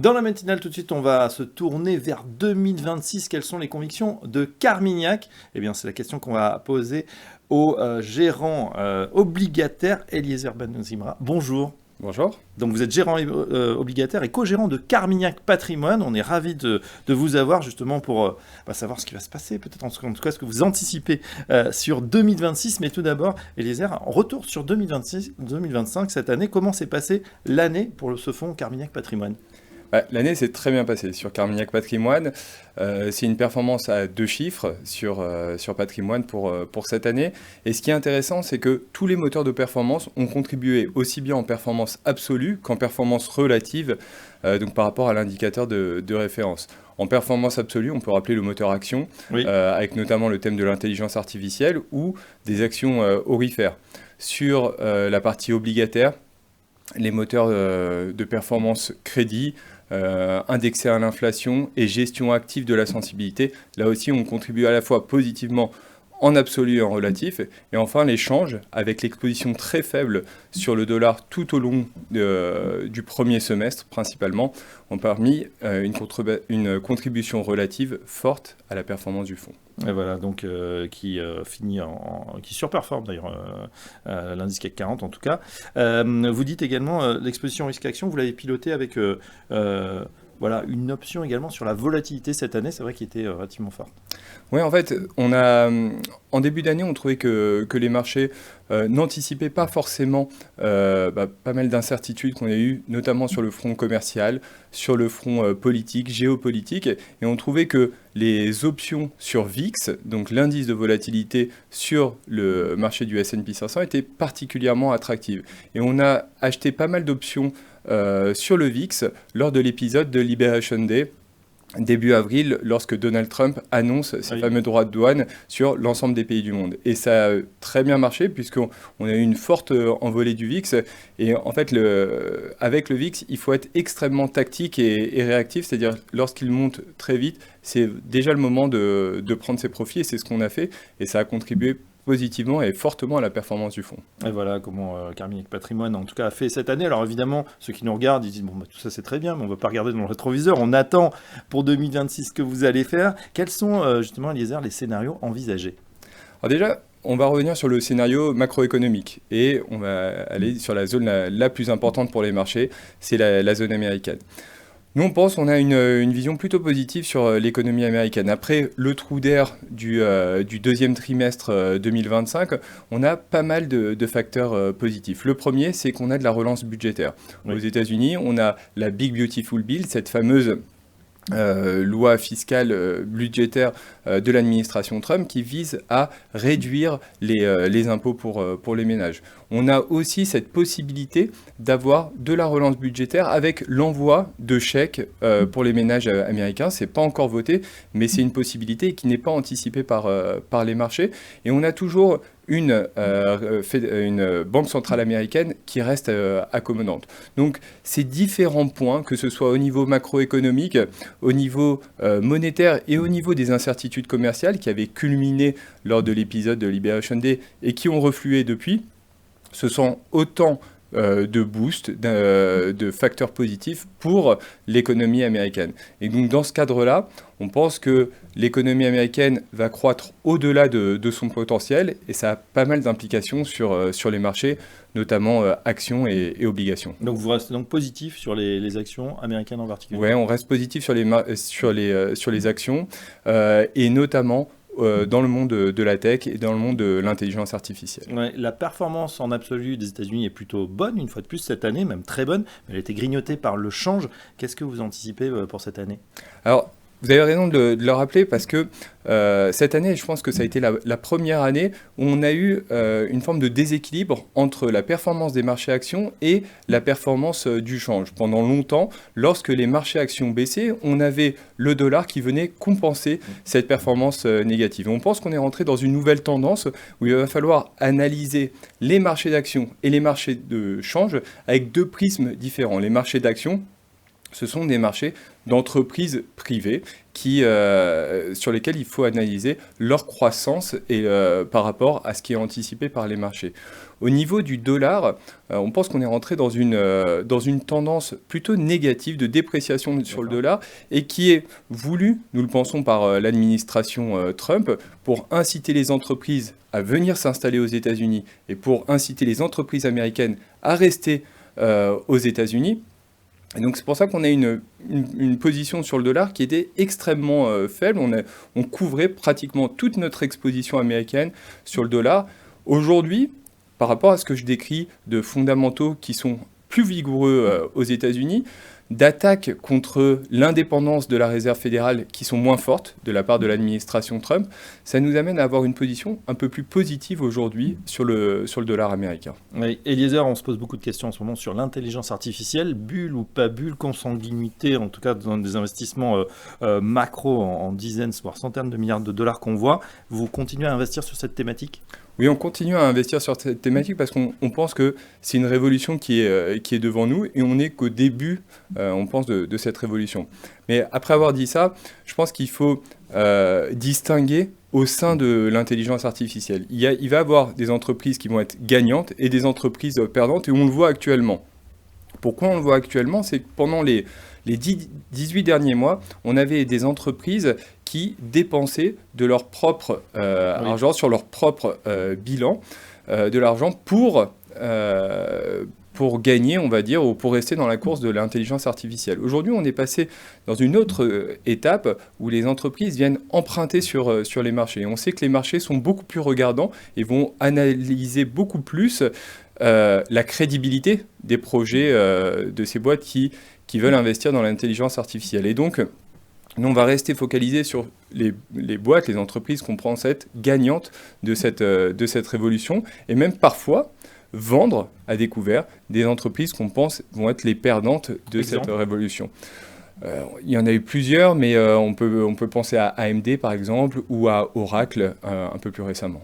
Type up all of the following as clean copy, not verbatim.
Dans la matinale, tout de suite, on va se tourner vers 2026. Quelles sont les convictions de Carmignac? Eh bien, c'est la question qu'on va poser au gérant obligataire Eliezer Benozimra. Bonjour. Bonjour. Donc vous êtes gérant obligataire et co-gérant de Carmignac Patrimoine. On est ravis de vous avoir justement pour savoir ce qui va se passer, peut-être en tout cas ce que vous anticipez sur 2026. Mais tout d'abord, Eliezer, retour sur 2025 cette année. Comment s'est passée l'année pour ce fonds Carmignac Patrimoine? L'année s'est très bien passée sur Carmignac Patrimoine. C'est une performance à 2 chiffres sur Patrimoine pour cette année. Et ce qui est intéressant, c'est que tous les moteurs de performance ont contribué aussi bien en performance absolue qu'en performance relative, donc par rapport à l'indicateur de référence. En performance absolue, on peut rappeler le moteur action, oui, avec notamment le thème de l'intelligence artificielle ou des actions aurifères. Sur la partie obligataire, les moteurs de performance crédit, indexés à l'inflation et gestion active de la sensibilité, là aussi on contribue à la fois positivement en absolu et en relatif. Et enfin les changes, avec l'exposition très faible sur le dollar tout au long du premier semestre principalement, ont permis une contribution relative forte à la performance du fonds. Et voilà, donc qui surperforme d'ailleurs l'indice CAC 40 en tout cas. Vous dites également l'exposition risque-action, vous l'avez piloté avec une option également sur la volatilité cette année, c'est vrai qu'il était relativement fort. Oui, en fait, en début d'année, on trouvait que les marchés n'anticipaient pas forcément pas mal d'incertitudes qu'on a eues, notamment sur le front commercial, sur le front politique, géopolitique, et on trouvait que les options sur VIX, donc l'indice de volatilité sur le marché du S&P 500, étaient particulièrement attractives. Et on a acheté pas mal d'options sur le VIX lors de l'épisode de Liberation Day, début avril, lorsque Donald Trump annonce ses fameux droits de douane sur l'ensemble des pays du monde. Et ça a très bien marché, puisqu'on a eu une forte envolée du VIX. Et en fait, avec le VIX, il faut être extrêmement tactique et réactif, c'est-à-dire lorsqu'il monte très vite, c'est déjà le moment de prendre ses profits, et c'est ce qu'on a fait. Et ça a contribué positivement et fortement à la performance du fonds. Et voilà comment Carmignac Patrimoine en tout cas a fait cette année. Alors évidemment, ceux qui nous regardent, ils disent tout ça c'est très bien, mais on ne va pas regarder dans le rétroviseur, on attend pour 2026 ce que vous allez faire. Quels sont justement, Eliezer, les scénarios envisagés? Alors déjà, on va revenir sur le scénario macroéconomique et on va aller sur la zone la plus importante pour les marchés, c'est la zone américaine. Nous, on pense qu'on a une vision plutôt positive sur l'économie américaine. Après le trou d'air du deuxième trimestre 2025, on a pas mal de facteurs positifs. Le premier, c'est qu'on a de la relance budgétaire. Oui. Aux États-Unis, on a la Big Beautiful Bill, cette fameuse loi fiscale budgétaire de l'administration Trump qui vise à réduire les impôts pour les ménages. On a aussi cette possibilité d'avoir de la relance budgétaire avec l'envoi de chèques pour les ménages américains. C'est pas encore voté, mais c'est une possibilité qui n'est pas anticipée par les marchés. Et on a toujours une banque centrale américaine qui reste accommodante. Donc ces différents points, que ce soit au niveau macroéconomique, au niveau monétaire et au niveau des incertitudes commerciales qui avaient culminé lors de l'épisode de Liberation Day et qui ont reflué depuis, ce sont autant de boost, de facteurs positifs pour l'économie américaine. Et donc dans ce cadre-là, on pense que l'économie américaine va croître au-delà de son potentiel et ça a pas mal d'implications sur les marchés, notamment actions et obligations. Donc vous restez donc positif sur les actions américaines en particulier? Oui, on reste positif sur les actions et notamment dans le monde de la tech et dans le monde de l'intelligence artificielle. Ouais, la performance en absolu des États-Unis est plutôt bonne, une fois de plus cette année, même très bonne, mais elle a été grignotée par le change. Qu'est-ce que vous anticipez pour cette année? Alors, vous avez raison de le rappeler parce que cette année, je pense que ça a été la première année où on a eu une forme de déséquilibre entre la performance des marchés actions et la performance du change. Pendant longtemps, lorsque les marchés actions baissaient, on avait le dollar qui venait compenser cette performance négative. On pense qu'on est rentré dans une nouvelle tendance où il va falloir analyser les marchés d'actions et les marchés de change avec 2 prismes différents. Les marchés d'actions ce sont des marchés d'entreprises privées sur lesquels il faut analyser leur croissance par rapport à ce qui est anticipé par les marchés. Au niveau du dollar, on pense qu'on est rentré dans une tendance plutôt négative de dépréciation sur le dollar et qui est voulue, nous le pensons, par l'administration Trump pour inciter les entreprises à venir s'installer aux États-Unis et pour inciter les entreprises américaines à rester aux États-Unis. Et donc c'est pour ça qu'on a une position sur le dollar qui était extrêmement faible. On couvrait pratiquement toute notre exposition américaine sur le dollar. Aujourd'hui, par rapport à ce que je décris de fondamentaux qui sont plus vigoureux aux États-Unis, d'attaques contre l'indépendance de la Réserve fédérale qui sont moins fortes de la part de l'administration Trump, ça nous amène à avoir une position un peu plus positive aujourd'hui sur le dollar américain. Oui, Eliezer, on se pose beaucoup de questions en ce moment sur l'intelligence artificielle, bulle ou pas bulle, consanguinité, en tout cas dans des investissements macro en dizaines, voire centaines de milliards de dollars qu'on voit. Vous continuez à investir sur cette thématique ? Oui, on continue à investir sur cette thématique parce qu'on pense que c'est une révolution qui est devant nous et on n'est qu'au début, on pense, de cette révolution. Mais après avoir dit ça, je pense qu'il faut distinguer au sein de l'intelligence artificielle. Il va y avoir des entreprises qui vont être gagnantes et des entreprises perdantes et on le voit actuellement. Pourquoi on le voit actuellement ? C'est que pendant les 18 derniers mois, on avait des entreprises qui dépensaient de leur propre argent, sur leur propre bilan, de l'argent pour gagner, on va dire, ou pour rester dans la course de l'intelligence artificielle. Aujourd'hui, on est passé dans une autre étape où les entreprises viennent emprunter sur les marchés. Et on sait que les marchés sont beaucoup plus regardants et vont analyser beaucoup plus la crédibilité des projets de ces boîtes qui veulent investir dans l'intelligence artificielle. Et donc, nous, on va rester focalisé sur les boîtes, les entreprises qu'on pense être gagnantes de cette révolution, et même parfois vendre à découvert des entreprises qu'on pense vont être les perdantes de cette révolution. Il y en a eu plusieurs, mais on peut penser à AMD par exemple, ou à Oracle un peu plus récemment.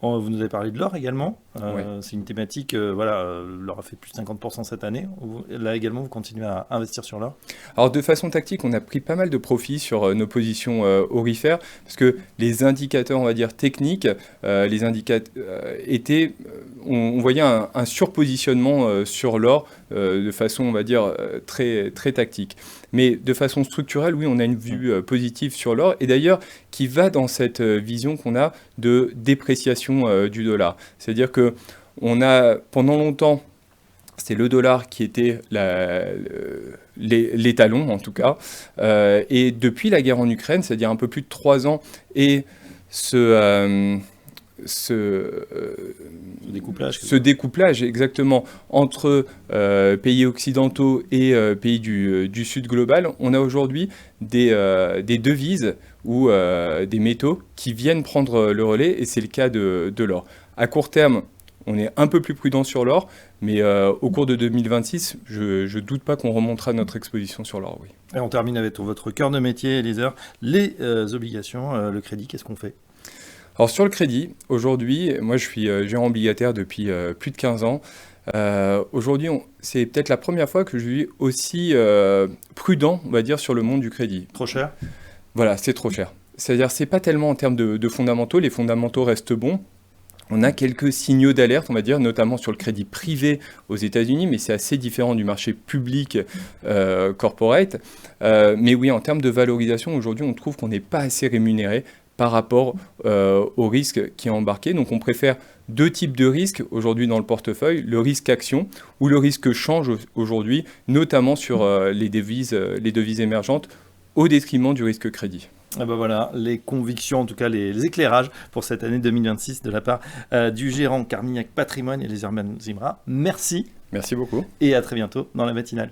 Vous nous avez parlé de l'or également. Ouais. C'est une thématique, l'or a fait plus de 50% cette année. Là également, vous continuez à investir sur l'or ? Alors de façon tactique, on a pris pas mal de profits sur nos positions aurifères, parce que les indicateurs, on va dire, techniques, étaient... On voyait un surpositionnement sur l'or de façon, on va dire, très, très tactique. Mais de façon structurelle, oui, on a une vue positive sur l'or, et d'ailleurs qui va dans cette vision qu'on a de dépréciation du dollar. C'est-à-dire que on a, pendant longtemps, c'était le dollar qui était l'étalon, en tout cas, et depuis la guerre en Ukraine, c'est-à-dire un peu plus de 3 ans, et ce découplage exactement entre pays occidentaux et pays du sud global, on a aujourd'hui des devises ou des métaux qui viennent prendre le relais, et c'est le cas de l'or. À court terme, on est un peu plus prudent sur l'or, mais au cours de 2026, je ne doute pas qu'on remontera notre exposition sur l'or, oui. Et on termine avec votre cœur de métier, Eliezer, les obligations, le crédit, qu'est-ce qu'on fait ? Alors sur le crédit, aujourd'hui, moi je suis gérant obligataire depuis plus de 15 ans. Aujourd'hui, c'est peut-être la première fois que je suis aussi prudent, on va dire, sur le monde du crédit. Trop cher ? Voilà, c'est trop cher. C'est-à-dire, c'est pas tellement en termes de fondamentaux, les fondamentaux restent bons. On a quelques signaux d'alerte, on va dire, notamment sur le crédit privé aux États-Unis, mais c'est assez différent du marché public corporate. Mais oui, en termes de valorisation, aujourd'hui, on trouve qu'on n'est pas assez rémunéré par rapport au risque qui est embarqué. Donc on préfère 2 types de risques aujourd'hui dans le portefeuille, le risque action ou le risque change aujourd'hui, notamment sur les devises émergentes, au détriment du risque crédit. Ah ben voilà, les convictions, en tout cas les éclairages pour cette année 2026 de la part du gérant Carmignac Patrimoine, Eliezer Ben Zimra. Merci. Merci beaucoup. Et à très bientôt dans la matinale.